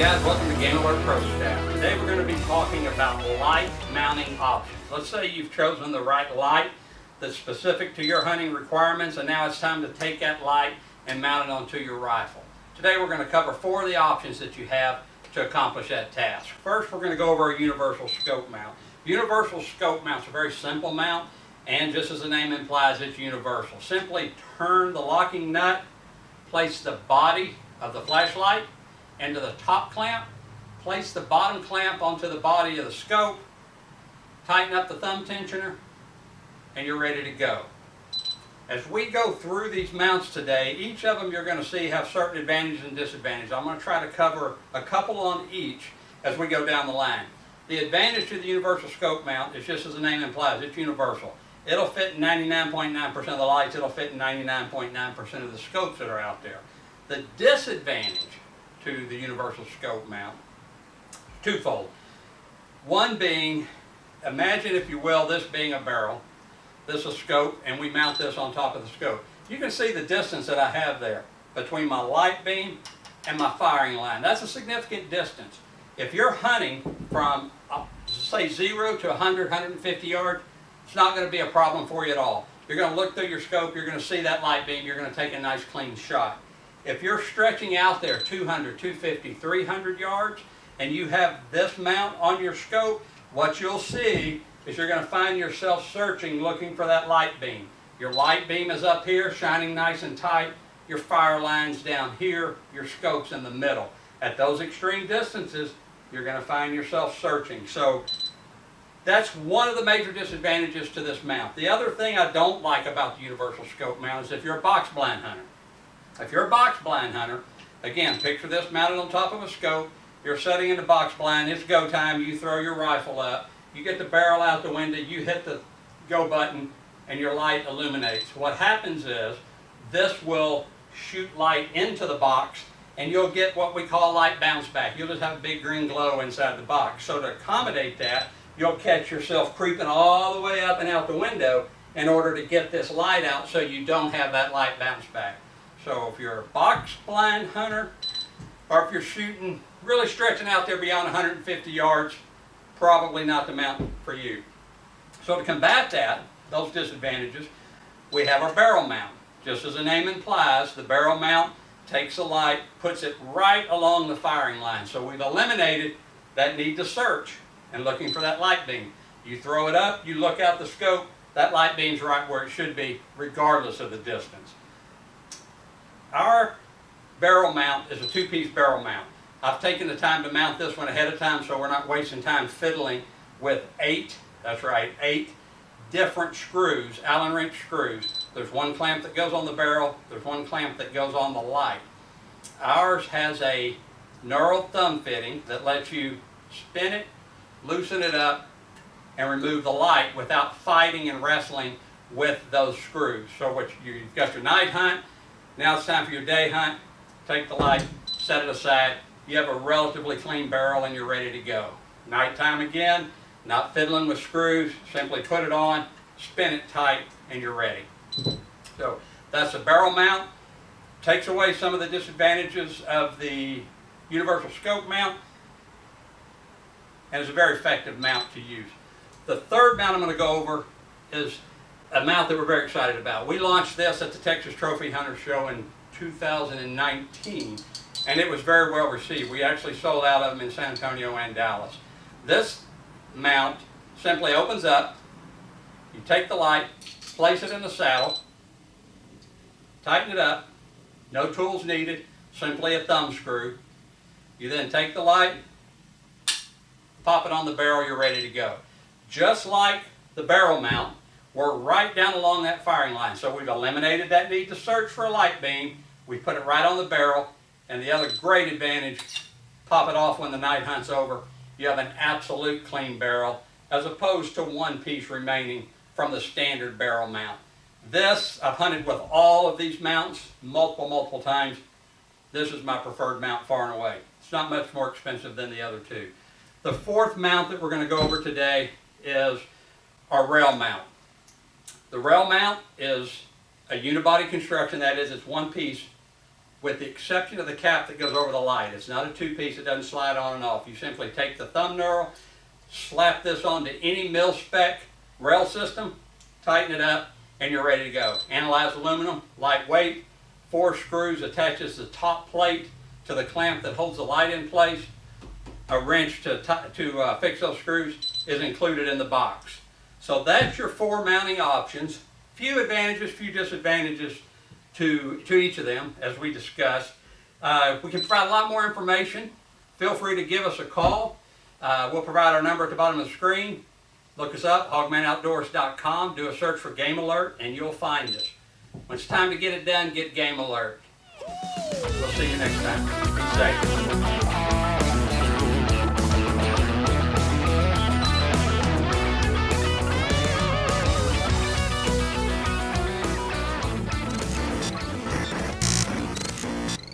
guys, welcome to Game Alert Pro Staff. Today we're going to be talking about light mounting options. Let's say you've chosen the right light that's specific to your hunting requirements, and now it's time to take that light and mount it onto your rifle. Today we're going to cover 4 of the options that you have to accomplish that task. First, we're going to go over a universal scope mount. Universal scope mount is a very simple mount, and just as the name implies, it's universal. Simply turn the locking nut, place the body of the flashlight into the top clamp, place the bottom clamp onto the body of the scope, tighten up the thumb tensioner, and you're ready to go. As we go through these mounts today, each of them you're going to see have certain advantages and disadvantages. I'm going to try to cover a couple on each as we go down the line. The advantage to the universal scope mount is just as the name implies, it's universal. It'll fit in 99.9% of the lights, it'll fit in 99.9% of the scopes that are out there. The disadvantage to the universal scope mount, twofold. One being, imagine if you will, this being a barrel, this is a scope, and we mount this on top of the scope. You can see the distance that I have there between my light beam and my firing line. That's a significant distance. If you're hunting from, say, 0 to 100, 150 yards, it's not going to be a problem for you at all. You're going to look through your scope, you're going to see that light beam, you're going to take a nice clean shot. If you're stretching out there 200, 250, 300 yards, and you have this mount on your scope, what you'll see is you're going to find yourself searching, looking for that light beam. Your light beam is up here, shining nice and tight. Your fire line's down here, your scope's in the middle. At those extreme distances, you're going to find yourself searching. So that's one of the major disadvantages to this mount. The other thing I don't like about the universal scope mount is if you're a box blind hunter. If you're a box blind hunter, again, picture this mounted on top of a scope. You're setting into box blind, it's go time, you throw your rifle up, you get the barrel out the window, you hit the go button, and your light illuminates. What happens is, this will shoot light into the box, and you'll get what we call light bounce back. You'll just have a big green glow inside the box. So to accommodate that, you'll catch yourself creeping all the way up and out the window in order to get this light out so you don't have that light bounce back. So if you're a box blind hunter, or if you're shooting, really stretching out there beyond 150 yards, probably not the mount for you. So to combat that, those disadvantages, we have our barrel mount. Just as the name implies, the barrel mount takes the light, puts it right along the firing line. So we've eliminated that need to search and looking for that light beam. You throw it up, you look out the scope, that light beam's right where it should be, regardless of the distance. Our barrel mount is a 2-piece barrel mount. I've taken the time to mount this one ahead of time so we're not wasting time fiddling with 8, that's right, 8 different screws, Allen wrench screws. There's one clamp that goes on the barrel, there's one clamp that goes on the light. Ours has a knurled thumb fitting that lets you spin it, loosen it up, and remove the light without fighting and wrestling with those screws. So you've got your night hunt, now it's time for your day hunt, take the light, set it aside, you have a relatively clean barrel and you're ready to go. Nighttime again, not fiddling with screws, simply put it on, spin it tight, and you're ready. So that's a barrel mount. Takes away some of the disadvantages of the universal scope mount, and is a very effective mount to use. The third mount I'm going to go over is a mount that we're very excited about. We launched this at the Texas Trophy Hunter Show in 2019, and it was very well received. We actually sold out of them in San Antonio and Dallas. This mount simply opens up, you take the light, place it in the saddle, tighten it up, no tools needed, simply a thumb screw. You then take the light, pop it on the barrel, you're ready to go. Just like the barrel mount, we're right down along that firing line. So we've eliminated that need to search for a light beam. We put it right on the barrel. And the other great advantage, pop it off when the night hunt's over. You have an absolute clean barrel as opposed to one piece remaining from the standard barrel mount. This, I've hunted with all of these mounts multiple times. This is my preferred mount far and away. It's not much more expensive than the other two. The fourth mount that we're going to go over today is our rail mount. The rail mount is a unibody construction, that is, it's one piece with the exception of the cap that goes over the light. It's not a two-piece, it doesn't slide on and off. You simply take the thumb knurl, slap this onto any mil-spec rail system, tighten it up, and you're ready to go. Analyzed aluminum, lightweight, 4 screws attaches the top plate to the clamp that holds the light in place. A wrench to fix those screws is included in the box. So that's your 4 mounting options. Few advantages, few disadvantages to each of them, as we discussed. We can provide a lot more information. Feel free to give us a call. We'll provide our number at the bottom of the screen. Look us up, hogmanoutdoors.com. Do a search for Game Alert, and you'll find us. When it's time to get it done, get Game Alert. We'll see you next time. Be safe.